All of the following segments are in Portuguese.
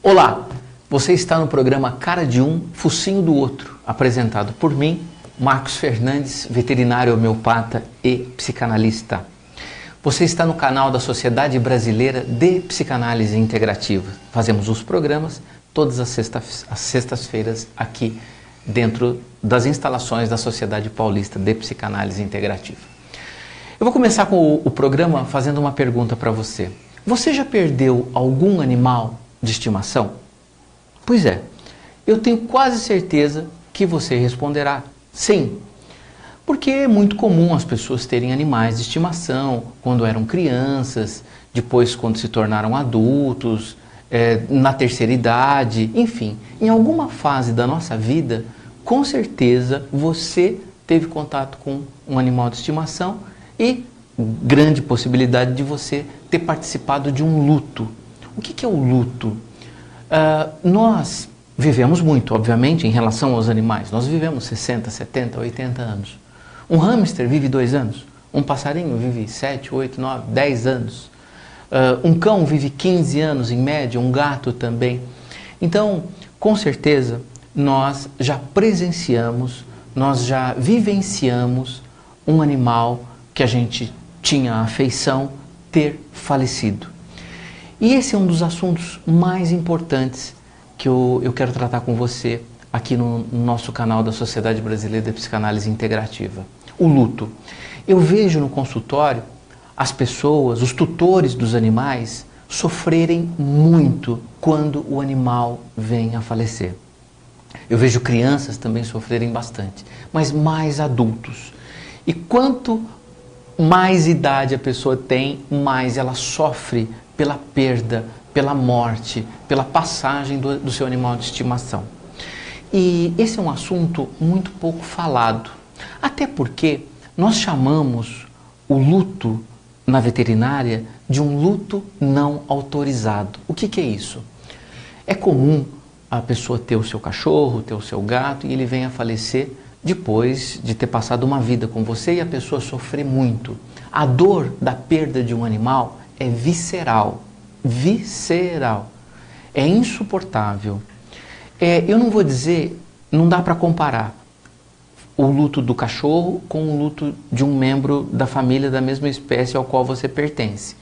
Olá, você está no programa Cara de Um, Focinho do Outro, apresentado por mim, Marcos Fernandes, veterinário homeopata e psicanalista. Você está no canal da Sociedade Brasileira de Psicanálise Integrativa. Fazemos os programas todas as sextas-feiras aqui dentro das instalações da Sociedade Paulista de Psicanálise Integrativa. Eu vou começar com o programa fazendo uma pergunta para você. Você já perdeu algum animal de estimação? Pois é, eu tenho quase certeza que você responderá sim. Porque é muito comum as pessoas terem animais de estimação quando eram crianças, depois quando se tornaram adultos, na terceira idade, enfim. Em alguma fase da nossa vida, com certeza você teve contato com um animal de estimação e grande possibilidade de você ter participado de um luto. O que é o luto? Nós vivemos muito, obviamente, em relação aos animais. Nós vivemos 60, 70, 80 anos. Um hamster vive 2 anos. Um passarinho vive 7, 8, 9, 10 anos. Um cão vive 15 anos em média, um gato também. Então, com certeza, nós já presenciamos, nós já vivenciamos um animal que a gente tinha afeição ter falecido. E esse é um dos assuntos mais importantes que eu quero tratar com você aqui no nosso canal da Sociedade Brasileira de Psicanálise Integrativa. O luto. Eu vejo no consultório as pessoas, os tutores dos animais, sofrerem muito quando o animal vem a falecer. Eu vejo crianças também sofrerem bastante, mas mais adultos. E quanto mais idade a pessoa tem, mais ela sofre pela perda, pela morte, pela passagem do seu animal de estimação. E esse é um assunto muito pouco falado, até porque nós chamamos o luto na veterinária de um luto não autorizado. O que é isso? É comum a pessoa ter o seu cachorro, ter o seu gato e ele vem a falecer depois de ter passado uma vida com você e a pessoa sofrer muito. A dor da perda de um animal é visceral, é insuportável. Eu não vou dizer, não dá para comparar o luto do cachorro com o luto de um membro da família da mesma espécie ao qual você pertence.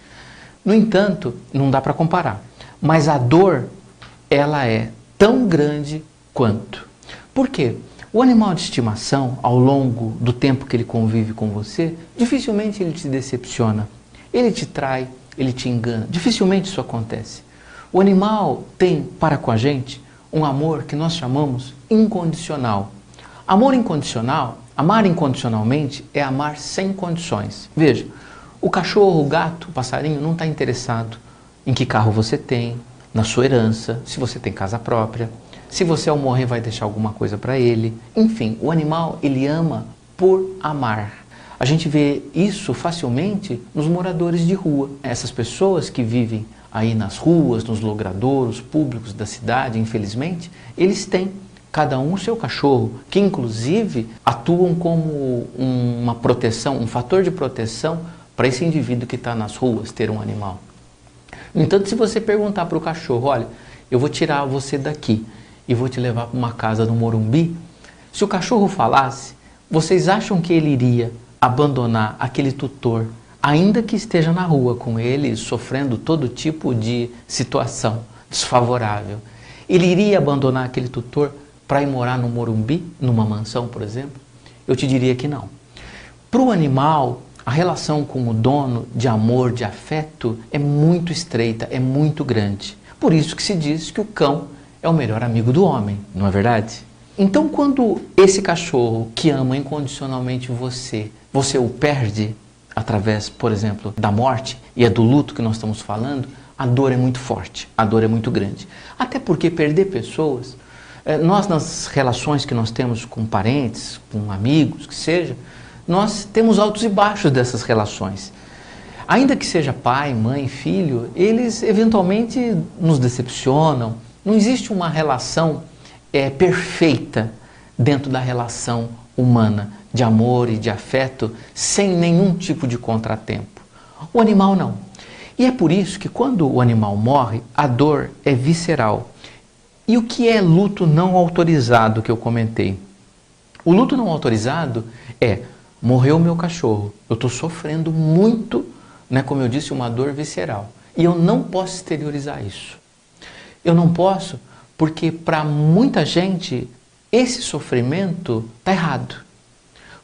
No entanto, não dá para comparar, mas a dor, ela é tão grande quanto. Por quê? O animal de estimação, ao longo do tempo que ele convive com você, dificilmente ele te decepciona. Ele te trai, ele te engana. Dificilmente isso acontece. O animal tem para com a gente um amor que nós chamamos incondicional. Amor incondicional, amar incondicionalmente é amar sem condições. Veja, o cachorro, o gato, o passarinho não está interessado em que carro você tem, na sua herança, se você tem casa própria, se você ao morrer vai deixar alguma coisa para ele. Enfim, o animal, ele ama por amar. A gente vê isso facilmente nos moradores de rua. Essas pessoas que vivem aí nas ruas, nos logradouros públicos da cidade, infelizmente, eles têm cada um o seu cachorro, que inclusive atuam como uma proteção, um fator de proteção para esse indivíduo que está nas ruas ter um animal. No entanto, se você perguntar para o cachorro, olha, eu vou tirar você daqui e vou te levar para uma casa no Morumbi, se o cachorro falasse, vocês acham que ele iria abandonar aquele tutor, ainda que esteja na rua com ele, sofrendo todo tipo de situação desfavorável? Ele iria abandonar aquele tutor para ir morar no Morumbi, numa mansão, por exemplo? Eu te diria que não. Para o animal, a relação com o dono de amor, de afeto, é muito estreita, é muito grande. Por isso que se diz que o cão é o melhor amigo do homem, não é verdade? Então, quando esse cachorro que ama incondicionalmente você o perde através, por exemplo, da morte, e é do luto que nós estamos falando, a dor é muito forte, a dor é muito grande. Até porque perder pessoas, nós nas relações que nós temos com parentes, com amigos, que seja, nós temos altos e baixos dessas relações. Ainda que seja pai, mãe, filho, eles eventualmente nos decepcionam. Não existe uma relação perfeita dentro da relação humana, de amor e de afeto, sem nenhum tipo de contratempo. O animal não. E é por isso que quando o animal morre, a dor é visceral. E o que é luto não autorizado que eu comentei? O luto não autorizado é: morreu meu cachorro, eu estou sofrendo muito, né, como eu disse, uma dor visceral. E eu não posso exteriorizar isso. Eu não posso porque para muita gente esse sofrimento está errado.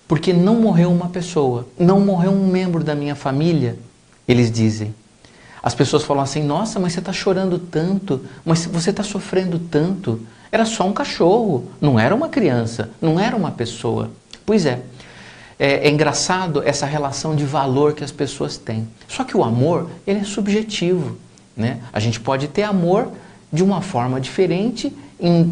Porque não morreu uma pessoa, não morreu um membro da minha família, eles dizem. As pessoas falam assim: nossa, mas você está chorando tanto, mas você está sofrendo tanto. Era só um cachorro, não era uma criança, não era uma pessoa. Pois é, é engraçado essa relação de valor que as pessoas têm. Só que o amor, ele é subjetivo, né? A gente pode ter amor de uma forma diferente, em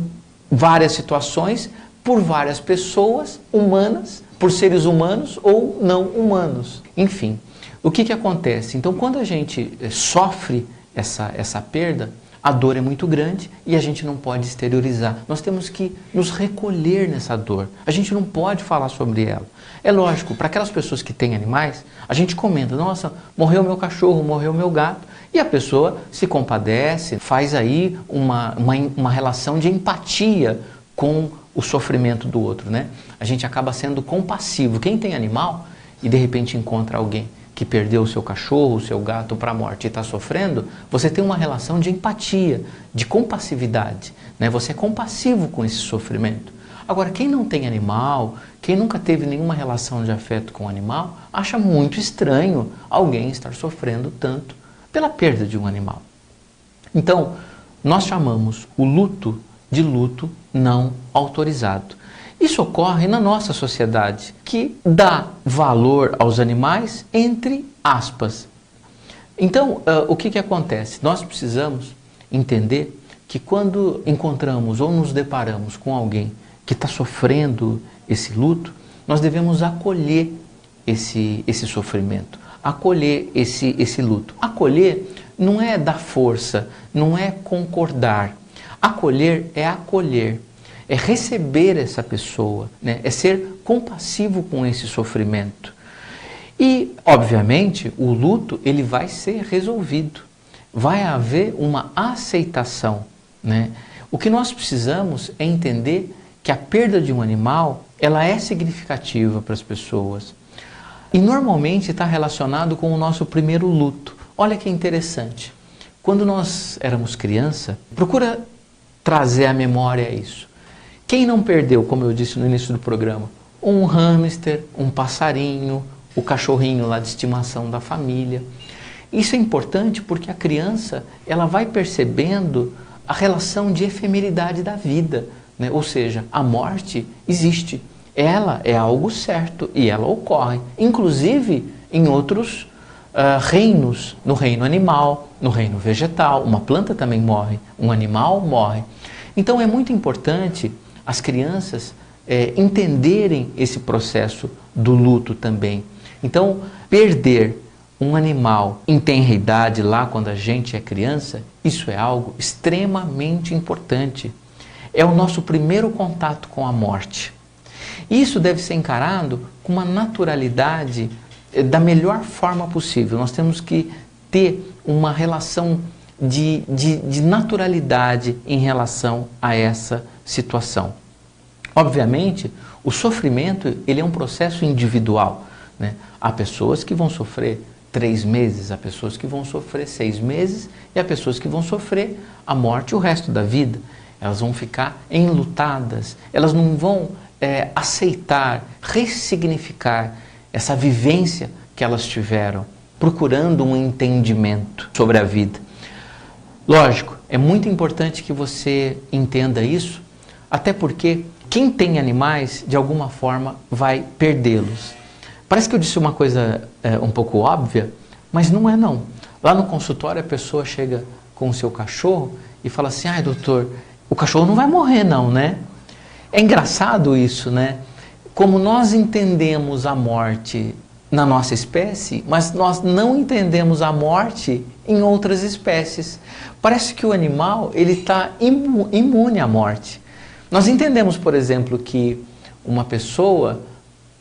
várias situações, por várias pessoas humanas, por seres humanos ou não humanos. Enfim. O que acontece? Então, quando a gente sofre essa perda, a dor é muito grande e a gente não pode exteriorizar. Nós temos que nos recolher nessa dor. A gente não pode falar sobre ela. É lógico, para aquelas pessoas que têm animais, a gente comenta: nossa, morreu meu cachorro, morreu meu gato. E a pessoa se compadece, faz aí uma relação de empatia com o sofrimento do outro, né? A gente acaba sendo compassivo. Quem tem animal e de repente encontra alguém que perdeu o seu cachorro, o seu gato para a morte e está sofrendo, você tem uma relação de empatia, de compassividade, né? Você é compassivo com esse sofrimento. Agora, quem não tem animal, quem nunca teve nenhuma relação de afeto com o animal, acha muito estranho alguém estar sofrendo tanto pela perda de um animal. Então, nós chamamos o luto de luto não autorizado. Isso ocorre na nossa sociedade, que dá valor aos animais, entre aspas. Então, o que acontece? Nós precisamos entender que quando encontramos ou nos deparamos com alguém que está sofrendo esse luto, nós devemos acolher esse sofrimento, acolher esse luto. Acolher não é dar força, não é concordar. Acolher é acolher. É receber essa pessoa, né? É ser compassivo com esse sofrimento. E, obviamente, o luto ele vai ser resolvido. Vai haver uma aceitação, né? O que nós precisamos é entender que a perda de um animal ela é significativa para as pessoas. E normalmente está relacionado com o nosso primeiro luto. Olha que interessante. Quando nós éramos criança, procura trazer à memória isso. Quem não perdeu, como eu disse no início do programa, um hamster, um passarinho, o cachorrinho lá de estimação da família? Isso é importante porque a criança ela vai percebendo a relação de efemeridade da vida, né? Ou seja, a morte existe. Ela é algo certo e ela ocorre, inclusive em outros reinos, no reino animal, no reino vegetal. Uma planta também morre, um animal morre. Então é muito importante as crianças entenderem esse processo do luto também. Então, perder um animal em tenra idade, lá quando a gente é criança, isso é algo extremamente importante. É o nosso primeiro contato com a morte. Isso deve ser encarado com uma naturalidade da melhor forma possível. Nós temos que ter uma relação de naturalidade em relação a essa situação. Obviamente, o sofrimento ele é um processo individual, né? Há pessoas que vão sofrer 3 meses, há pessoas que vão sofrer 6 meses e há pessoas que vão sofrer a morte o resto da vida. Elas vão ficar enlutadas, elas não vão aceitar, ressignificar essa vivência que elas tiveram, procurando um entendimento sobre a vida. Lógico, é muito importante que você entenda isso, até porque quem tem animais, de alguma forma, vai perdê-los. Parece que eu disse uma coisa um pouco óbvia, mas não é não. Lá no consultório a pessoa chega com o seu cachorro e fala assim: ai doutor, o cachorro não vai morrer não, né? É engraçado isso, né? Como nós entendemos a morte na nossa espécie, mas nós não entendemos a morte em outras espécies. Parece que o animal ele está imune à morte. Nós entendemos, por exemplo, que uma pessoa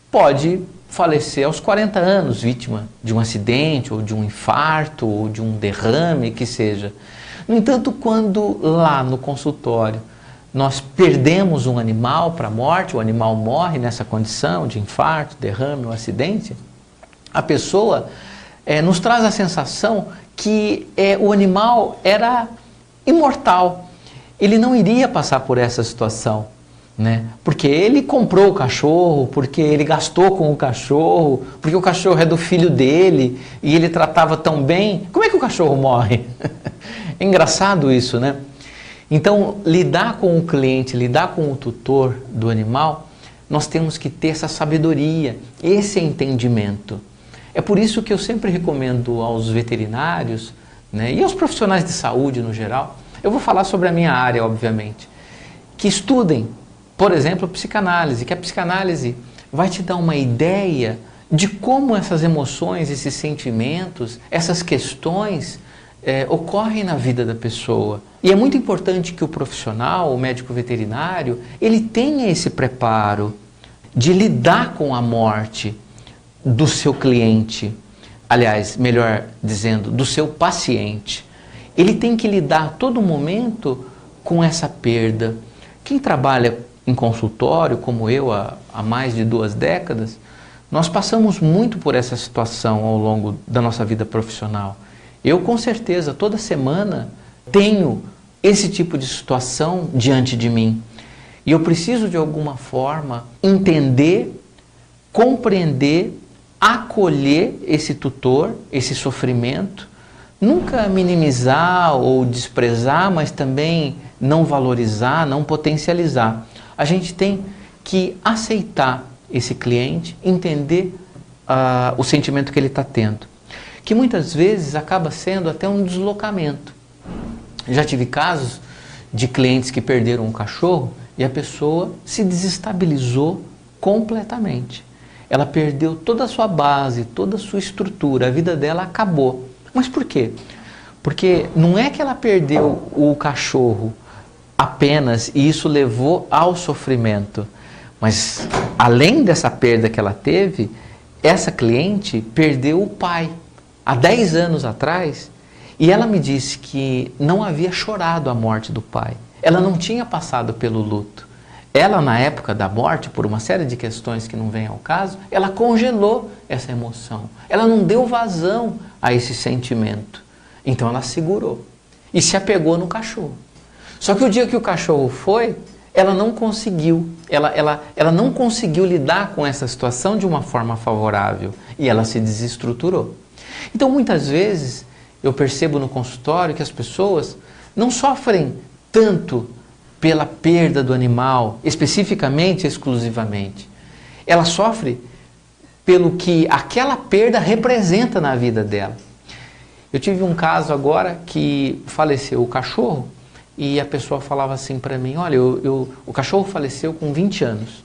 pode falecer aos 40 anos, vítima de um acidente, ou de um infarto, ou de um derrame, que seja. No entanto, quando lá no consultório nós perdemos um animal para a morte, o animal morre nessa condição de infarto, derrame ou acidente, a pessoa nos traz a sensação que o animal era imortal, ele não iria passar por essa situação, né? Porque ele comprou o cachorro, porque ele gastou com o cachorro, porque o cachorro é do filho dele e ele tratava tão bem. Como é que o cachorro morre? É engraçado isso, né? Então, lidar com o cliente, lidar com o tutor do animal, nós temos que ter essa sabedoria, esse entendimento. É por isso que eu sempre recomendo aos veterinários, né, e aos profissionais de saúde no geral, eu vou falar sobre a minha área, obviamente, que estudem, por exemplo, psicanálise, que a psicanálise vai te dar uma ideia de como essas emoções, esses sentimentos, essas questões ocorrem na vida da pessoa. E é muito importante que o profissional, o médico veterinário, ele tenha esse preparo de lidar com a morte do seu cliente, aliás, melhor dizendo, do seu paciente. Ele tem que lidar a todo momento com essa perda. Quem trabalha em consultório, como eu, há mais de 2 décadas, nós passamos muito por essa situação ao longo da nossa vida profissional. Eu, com certeza, toda semana tenho esse tipo de situação diante de mim. E eu preciso, de alguma forma, entender, compreender, acolher esse tutor, esse sofrimento, nunca minimizar ou desprezar, mas também não valorizar, não potencializar. A gente tem que aceitar esse cliente, entender o sentimento que ele está tendo, que muitas vezes acaba sendo até um deslocamento. Já tive casos de clientes que perderam um cachorro e a pessoa se desestabilizou completamente. Ela perdeu toda a sua base, toda a sua estrutura, a vida dela acabou. Mas por quê? Porque não é que ela perdeu o cachorro apenas e isso levou ao sofrimento. Mas além dessa perda que ela teve, essa cliente perdeu o pai há 10 anos atrás e ela me disse que não havia chorado a morte do pai. Ela não tinha passado pelo luto. Ela, na época da morte, por uma série de questões que não vêm ao caso, ela congelou essa emoção. Ela não deu vazão a esse sentimento. Então ela segurou e se apegou no cachorro. Só que o dia que o cachorro foi, ela não conseguiu. Ela não conseguiu lidar com essa situação de uma forma favorável e ela se desestruturou. Então muitas vezes eu percebo no consultório que as pessoas não sofrem tanto pela perda do animal, especificamente, exclusivamente. Ela sofre pelo que aquela perda representa na vida dela. Eu tive um caso agora que faleceu o cachorro e a pessoa falava assim para mim, olha, o cachorro faleceu com 20 anos.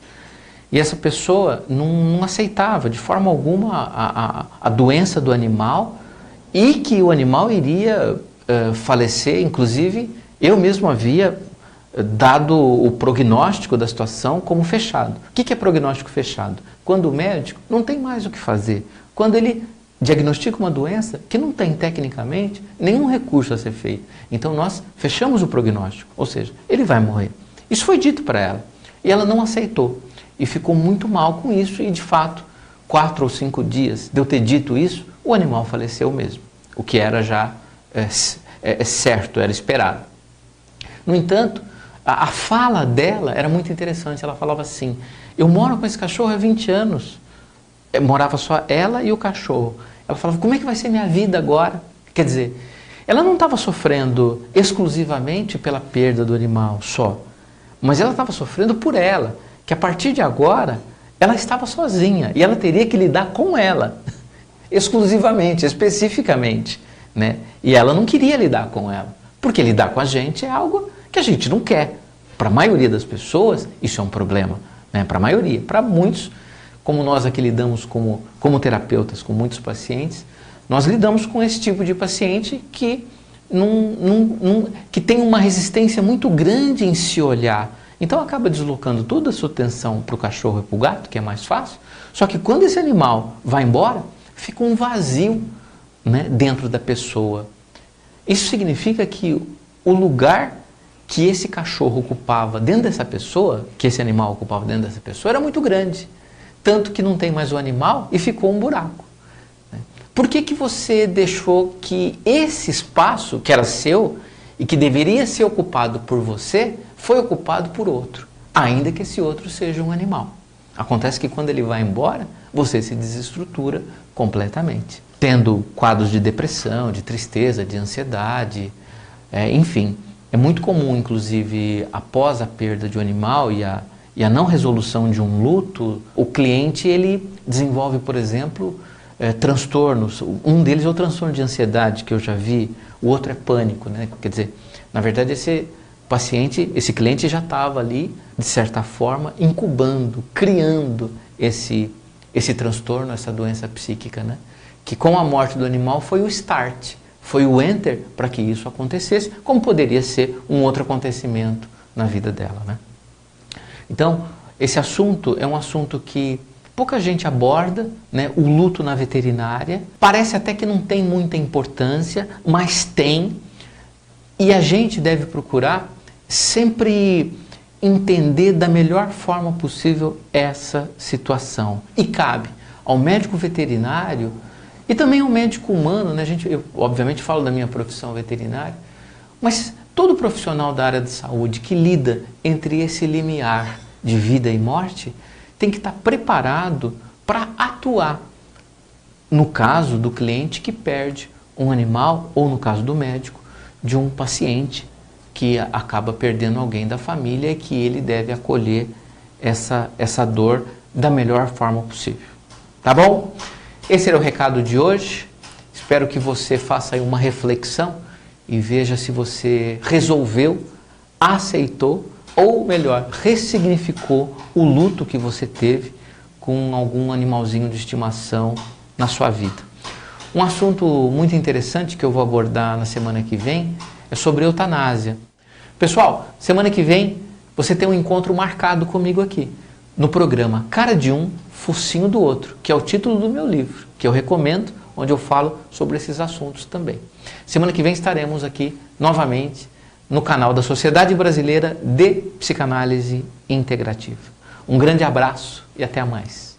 E essa pessoa não aceitava de forma alguma a doença do animal e que o animal iria falecer. Inclusive, eu mesmo havia dado o prognóstico da situação como fechado. O que é prognóstico fechado? Quando o médico não tem mais o que fazer. Quando ele diagnostica uma doença que não tem tecnicamente nenhum recurso a ser feito. Então nós fechamos o prognóstico, ou seja, ele vai morrer. Isso foi dito para ela e ela não aceitou e ficou muito mal com isso e de fato 4 ou 5 dias de eu ter dito isso, o animal faleceu mesmo, o que era já certo, era esperado. No entanto, a fala dela era muito interessante, ela falava assim, eu moro com esse cachorro há 20 anos, morava só ela e o cachorro. Ela falava, como é que vai ser minha vida agora? Quer dizer, ela não estava sofrendo exclusivamente pela perda do animal só, mas ela estava sofrendo por ela, que a partir de agora ela estava sozinha e ela teria que lidar com ela, exclusivamente, especificamente, né? E ela não queria lidar com ela, porque lidar com a gente é algo que a gente não quer. Para a maioria das pessoas, isso é um problema, né? Para a maioria, para muitos, como nós aqui lidamos como terapeutas com muitos pacientes, nós lidamos com esse tipo de paciente que tem uma resistência muito grande em se olhar, Então acaba deslocando toda a sua atenção para o cachorro e para o gato, que é mais fácil. Só que quando esse animal vai embora, fica um vazio, né, dentro da pessoa. Isso significa que o lugar que esse cachorro ocupava dentro dessa pessoa, que esse animal ocupava dentro dessa pessoa, era muito grande. Tanto que não tem mais o animal e ficou um buraco. Por que você deixou que esse espaço, que era seu e que deveria ser ocupado por você, foi ocupado por outro, ainda que esse outro seja um animal? Acontece que quando ele vai embora, você se desestrutura completamente, tendo quadros de depressão, de tristeza, de ansiedade, enfim. É muito comum, inclusive, após a perda de um animal e a não resolução de um luto, o cliente ele desenvolve, por exemplo, transtornos. Um deles é o transtorno de ansiedade, que eu já vi, o outro é pânico, né? Quer dizer, na verdade esse paciente, esse cliente já estava ali, de certa forma, incubando, criando esse transtorno, essa doença psíquica, né? Que com a morte do animal foi o start, foi o enter para que isso acontecesse, como poderia ser um outro acontecimento na vida dela, né? Então, esse assunto é um assunto que pouca gente aborda, né? O luto na veterinária. Parece até que não tem muita importância, mas tem. E a gente deve procurar sempre entender da melhor forma possível essa situação. E cabe ao médico veterinário e também ao médico humano, né? Eu obviamente falo da minha profissão veterinária, mas todo profissional da área de saúde que lida entre esse limiar de vida e morte tem que estar preparado para atuar no caso do cliente que perde um animal ou no caso do médico, de um paciente que acaba perdendo alguém da família e que ele deve acolher essa dor da melhor forma possível. Tá bom? Esse era o recado de hoje. Espero que você faça aí uma reflexão e veja se você resolveu, aceitou ou melhor, ressignificou o luto que você teve com algum animalzinho de estimação na sua vida. Um assunto muito interessante que eu vou abordar na semana que vem é sobre eutanásia. Pessoal, semana que vem você tem um encontro marcado comigo aqui, no programa Cara de Um, Focinho do Outro, que é o título do meu livro, que eu recomendo, onde eu falo sobre esses assuntos também. Semana que vem estaremos aqui novamente no canal da Sociedade Brasileira de Psicanálise Integrativa. Um grande abraço e até mais.